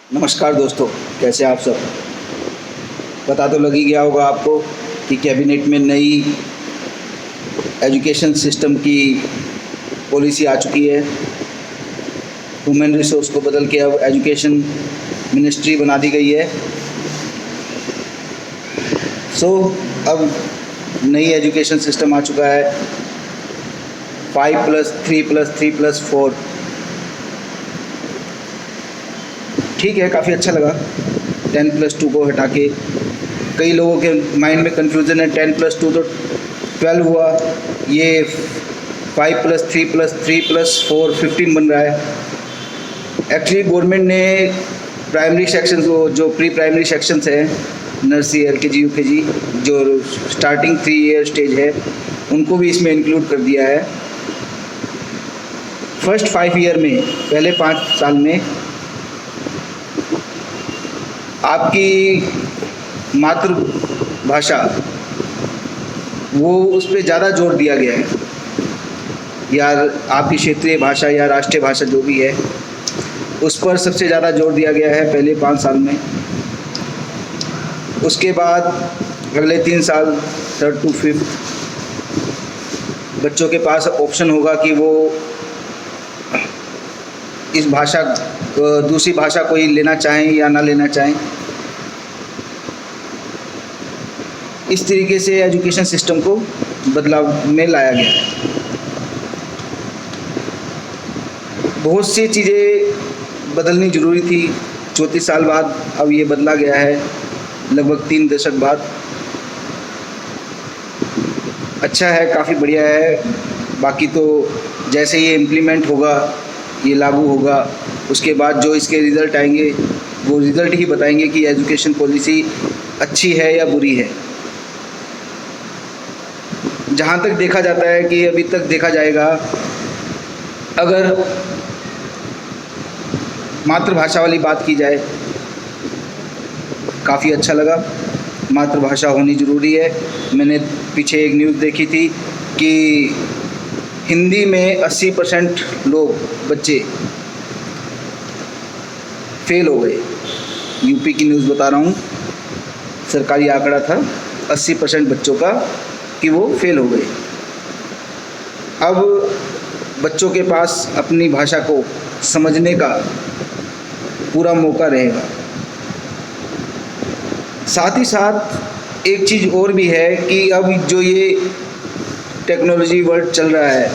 नमस्कार दोस्तों, कैसे आप सब। पता तो लग ही गया होगा आपको कि कैबिनेट में नई एजुकेशन सिस्टम की पॉलिसी आ चुकी है। ह्यूमन रिसोर्स को बदल के अब एजुकेशन मिनिस्ट्री बना दी गई है। अब नई एजुकेशन सिस्टम आ चुका है 5+3+3+4। ठीक है, काफ़ी अच्छा लगा 10+2 को हटा के। कई लोगों के माइंड में कन्फ्यूज़न है, 10+2 तो 12 हुआ, ये 5+3+3+4 15 बन रहा है। एक्चुअली गवर्नमेंट ने प्राइमरी सेक्शन जो प्री प्राइमरी सेक्शंस हैं, नर्सरी, LKG, UKG, जो स्टार्टिंग 3 ईयर स्टेज है, उनको भी इसमें इंक्लूड कर दिया है। फर्स्ट 5 ईयर में, पहले 5 साल में आपकी मातृभाषा वो उस पर ज़्यादा जोर दिया गया है, या आपकी क्षेत्रीय भाषा या राष्ट्रीय भाषा जो भी है, उस पर सबसे ज़्यादा जोर दिया गया है पहले 5 साल में। उसके बाद अगले 3 साल 3rd to 5th बच्चों के पास ऑप्शन होगा कि वो इस भाषा दूसरी भाषा कोई लेना चाहें या ना लेना चाहें। इस तरीके से एजुकेशन सिस्टम को बदलाव में लाया गया है। बहुत सी चीज़ें बदलनी ज़रूरी थी। 34 साल बाद अब ये बदला गया है, लगभग 3 दशक बाद। अच्छा है, काफ़ी बढ़िया है। बाकी तो जैसे ये इम्प्लीमेंट होगा, ये लागू होगा, उसके बाद जो इसके रिज़ल्ट आएंगे वो रिज़ल्ट ही बताएंगे कि एजुकेशन पॉलिसी अच्छी है या बुरी है। जहाँ तक देखा जाता है कि अभी तक देखा जाएगा, अगर मातृभाषा वाली बात की जाए, काफ़ी अच्छा लगा। मातृभाषा होनी ज़रूरी है। मैंने पीछे एक न्यूज़ देखी थी कि हिंदी में 80% लोग बच्चे फेल हो गए। यूपी की न्यूज़ बता रहा हूँ, सरकारी आंकड़ा था 80% बच्चों का कि वो फेल हो गए। अब बच्चों के पास अपनी भाषा को समझने का पूरा मौका रहेगा। साथ ही साथ एक चीज़ और भी है कि अब जो ये टेक्नोलॉजी वर्ल्ड चल रहा है,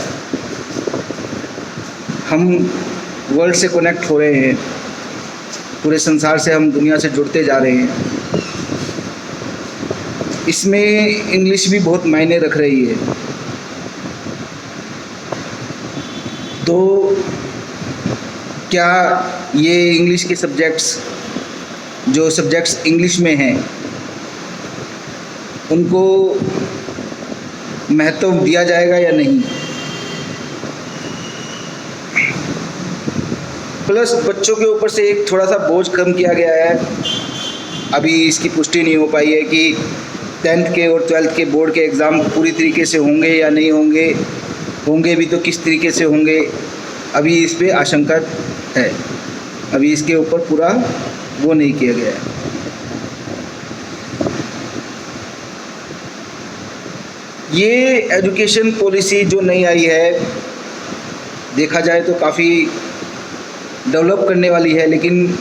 हम वर्ल्ड से कनेक्ट हो रहे हैं, पूरे संसार से हम दुनिया से जुड़ते जा रहे हैं। इसमें इंग्लिश भी बहुत मायने रख रही है। तो क्या ये इंग्लिश के जो सब्जेक्ट्स इंग्लिश में हैं, उनको महत्व दिया जाएगा या नहीं। प्लस बच्चों के ऊपर से एक थोड़ा सा बोझ कम किया गया है। अभी इसकी पुष्टि नहीं हो पाई है कि 10th के और 12th के बोर्ड के एग्ज़ाम पूरी तरीके से होंगे या नहीं होंगे, होंगे भी तो किस तरीके से होंगे, अभी इस पे आशंका है। अभी इसके ऊपर पूरा वो नहीं किया गया है। ये एजुकेशन पॉलिसी जो नई आई है, देखा जाए तो काफ़ी डेवलप करने वाली है, लेकिन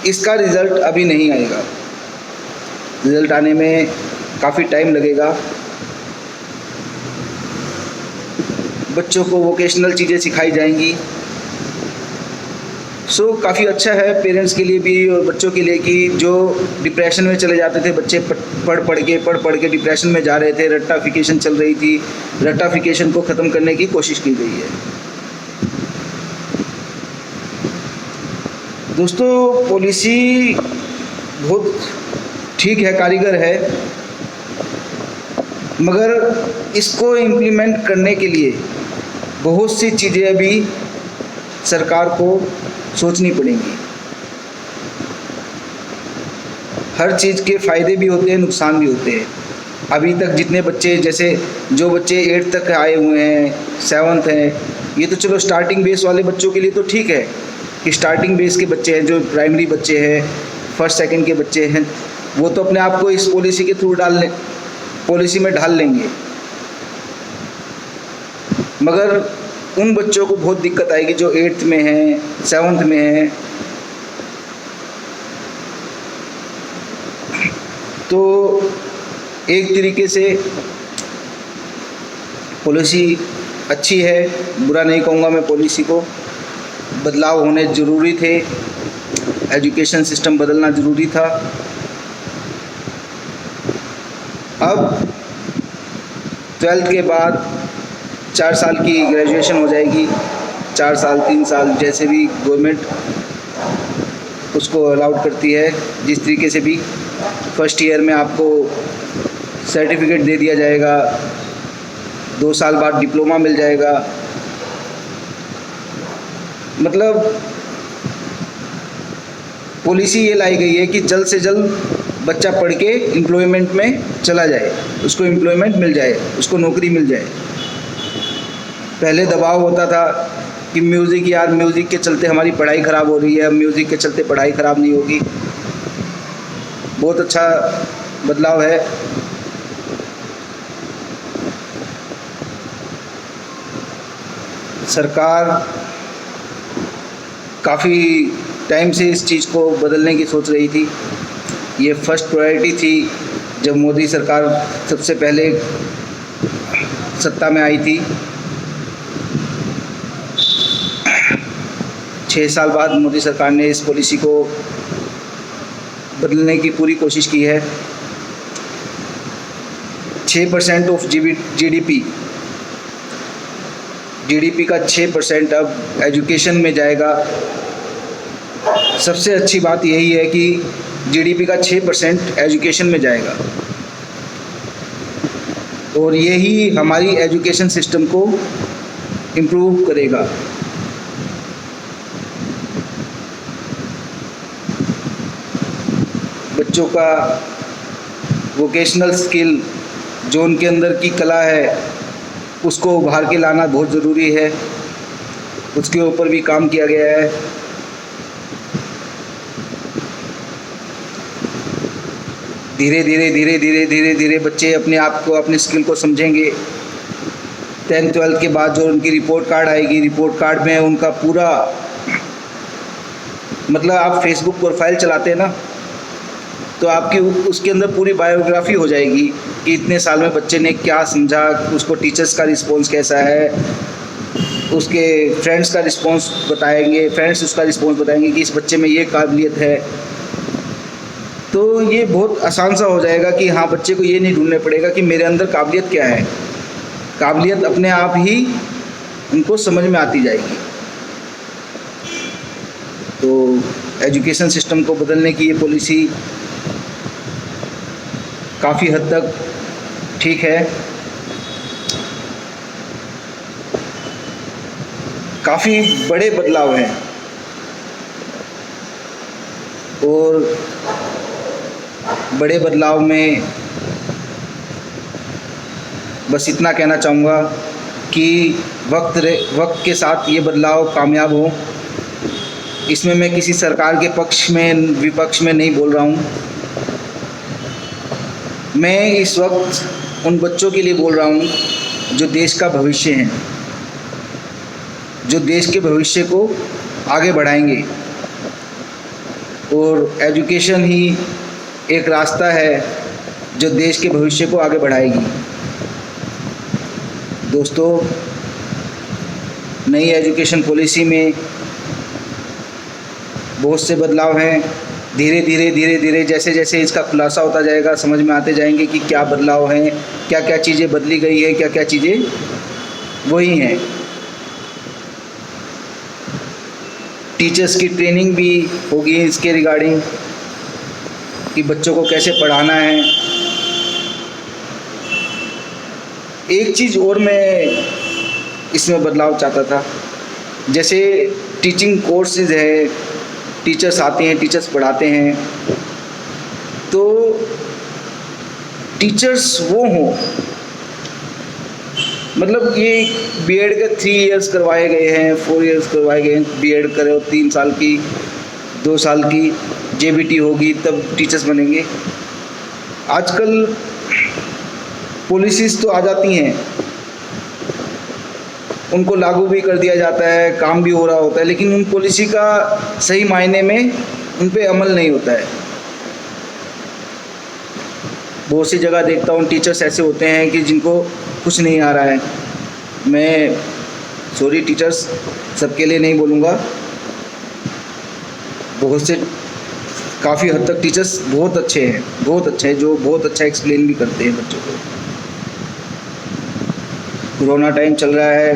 इसका रिज़ल्ट अभी नहीं आएगा। रिज़ल्ट आने में काफ़ी टाइम लगेगा। बच्चों को वोकेशनल चीज़ें सिखाई जाएंगी। काफ़ी अच्छा है पेरेंट्स के लिए भी और बच्चों के लिए कि जो डिप्रेशन में चले जाते थे बच्चे, पढ़ पढ़ के डिप्रेशन में जा रहे थे, रट्टाफिकेशन चल रही थी, रट्टाफिकेशन को ख़त्म करने की कोशिश की गई है। दोस्तों, पॉलिसी बहुत ठीक है, कारीगर है, मगर इसको इम्प्लीमेंट करने के लिए बहुत सी चीज़ें अभी सरकार को सोचनी पड़ेंगी। हर चीज़ के फ़ायदे भी होते हैं, नुकसान भी होते हैं। अभी तक जितने बच्चे, जैसे जो बच्चे 8th तक आए हुए हैं, 7th हैं, ये तो चलो स्टार्टिंग बेस वाले बच्चों के लिए तो ठीक है, स्टार्टिंग बेस के बच्चे हैं, जो प्राइमरी बच्चे हैं, फर्स्ट सेकंड के बच्चे हैं, वो तो अपने आप को इस पॉलिसी के थ्रू पॉलिसी में ढाल लेंगे, मगर उन बच्चों को बहुत दिक्कत आएगी जो 8th में हैं, 7th में हैं। तो एक तरीके से पॉलिसी अच्छी है, बुरा नहीं कहूँगा मैं पॉलिसी को। बदलाव होने ज़रूरी थे, एजुकेशन सिस्टम बदलना ज़रूरी था। अब 12th के बाद 4 साल की ग्रेजुएशन हो जाएगी, 4 साल 3 साल जैसे भी गवर्नमेंट उसको अलाउड करती है, जिस तरीके से भी फर्स्ट ईयर में आपको सर्टिफिकेट दे दिया जाएगा, 2 साल बाद डिप्लोमा मिल जाएगा। मतलब पॉलिसी ये लाई गई है कि जल्द से जल्द बच्चा पढ़ के एम्प्लॉयमेंट में चला जाए, उसको एम्प्लॉयमेंट मिल जाए, उसको नौकरी मिल जाए। पहले दबाव होता था कि म्यूज़िक, यार म्यूज़िक के चलते हमारी पढ़ाई ख़राब हो रही है, अब म्यूज़िक के चलते पढ़ाई ख़राब नहीं होगी। बहुत अच्छा बदलाव है। सरकार काफ़ी टाइम से इस चीज़ को बदलने की सोच रही थी। ये फर्स्ट प्रायोरिटी थी जब मोदी सरकार सबसे पहले सत्ता में आई थी। 6 साल बाद मोदी सरकार ने इस पॉलिसी को बदलने की पूरी कोशिश की है। 6% ऑफ जीडीपी का 6% अब एजुकेशन में जाएगा। सबसे अच्छी बात यही है कि जीडीपी का 6% एजुकेशन में जाएगा, और यही हमारी एजुकेशन सिस्टम को इम्प्रूव करेगा। बच्चों का वोकेशनल स्किल, जो उनके अंदर की कला है, उसको उभार के लाना बहुत ज़रूरी है। उसके ऊपर भी काम किया गया है। धीरे धीरे बच्चे अपने आप को, अपने स्किल को समझेंगे। 10th 12th के बाद जो उनकी रिपोर्ट कार्ड आएगी, रिपोर्ट कार्ड में उनका पूरा, मतलब आप फेसबुक प्रोफाइल चलाते हैं ना, तो आपकी उसके अंदर पूरी बायोग्राफी हो जाएगी कि इतने साल में बच्चे ने क्या समझा, उसको टीचर्स का रिस्पॉन्स कैसा है, उसके फ्रेंड्स का रिस्पॉन्स बताएंगे, फ्रेंड्स उसका रिस्पॉन्स बताएंगे कि इस बच्चे में ये काबिलियत है। तो ये बहुत आसान सा हो जाएगा कि हाँ, बच्चे को ये नहीं ढूंढना पड़ेगा कि मेरे अंदर काबिलियत क्या है। काबिलियत अपने आप ही उनको समझ में आती जाएगी। तो एजुकेशन सिस्टम को बदलने की ये पॉलिसी काफ़ी हद तक ठीक है। काफ़ी बड़े बदलाव हैं, और बड़े बदलाव में बस इतना कहना चाहूँगा कि वक्त के साथ ये बदलाव कामयाब हो। इसमें मैं किसी सरकार के पक्ष में, विपक्ष में नहीं बोल रहा हूँ। मैं इस वक्त उन बच्चों के लिए बोल रहा हूँ जो देश का भविष्य हैं, जो देश के भविष्य को आगे बढ़ाएंगे, और एजुकेशन ही एक रास्ता है जो देश के भविष्य को आगे बढ़ाएगी। दोस्तों, नई एजुकेशन पॉलिसी में बहुत से बदलाव हैं। धीरे धीरे जैसे जैसे इसका खुलासा होता जाएगा, समझ में आते जाएंगे कि क्या बदलाव हैं, क्या क्या चीज़ें बदली गई है, क्या क्या चीज़ें वही हैं। टीचर्स की ट्रेनिंग भी होगी इसके रिगार्डिंग कि बच्चों को कैसे पढ़ाना है। एक चीज़ और मैं इसमें बदलाव चाहता था, जैसे टीचिंग कोर्सेज है, टीचर्स आते हैं, टीचर्स पढ़ाते हैं, तो टीचर्स वो हों मतलब ये बीएड के 3 इयर्स करवाए गए हैं, 4 इयर्स करवाए गए हैं। बीएड करो 3 साल की, 2 साल की जेबीटी होगी तब टीचर्स बनेंगे। आजकल पॉलिसीज़ तो आ जाती हैं, उनको लागू भी कर दिया जाता है, काम भी हो रहा होता है, लेकिन उन पॉलिसी का सही मायने में उन पे अमल नहीं होता है। बहुत सी जगह देखता हूँ टीचर्स ऐसे होते हैं कि जिनको कुछ नहीं आ रहा है। मैं सॉरी टीचर्स, सबके लिए नहीं बोलूँगा, बहुत से काफ़ी हद तक टीचर्स बहुत अच्छे हैं, जो बहुत अच्छा एक्सप्लेन भी करते हैं बच्चों को। कोरोना टाइम चल रहा है,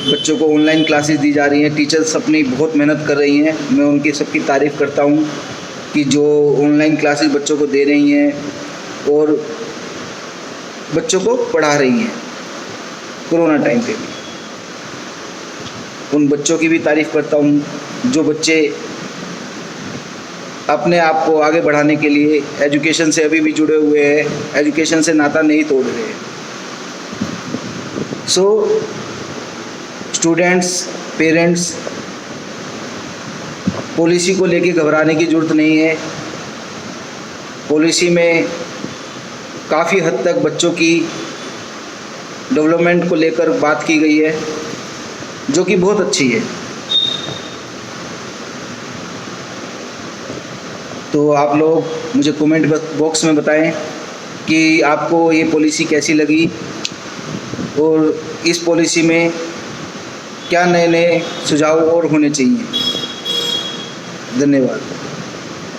बच्चों को ऑनलाइन क्लासेस दी जा रही हैं, टीचर्स अपनी बहुत मेहनत कर रही हैं। मैं उनकी सबकी तारीफ़ करता हूँ कि जो ऑनलाइन क्लासेस बच्चों को दे रही हैं और बच्चों को पढ़ा रही हैं कोरोना टाइम पे भी। उन बच्चों की भी तारीफ़ करता हूँ जो बच्चे अपने आप को आगे बढ़ाने के लिए एजुकेशन से अभी भी जुड़े हुए हैं, एजुकेशन से नाता नहीं तोड़ रहे हैं। सो स्टूडेंट्स, पेरेंट्स, पॉलिसी को लेके घबराने की ज़रूरत नहीं है। पॉलिसी में काफ़ी हद तक बच्चों की डेवलपमेंट को लेकर बात की गई है, जो कि बहुत अच्छी है। तो आप लोग मुझे कमेंट बॉक्स में बताएं कि आपको ये पॉलिसी कैसी लगी और इस पॉलिसी में क्या नए नए सुझाव और होने चाहिए। धन्यवाद।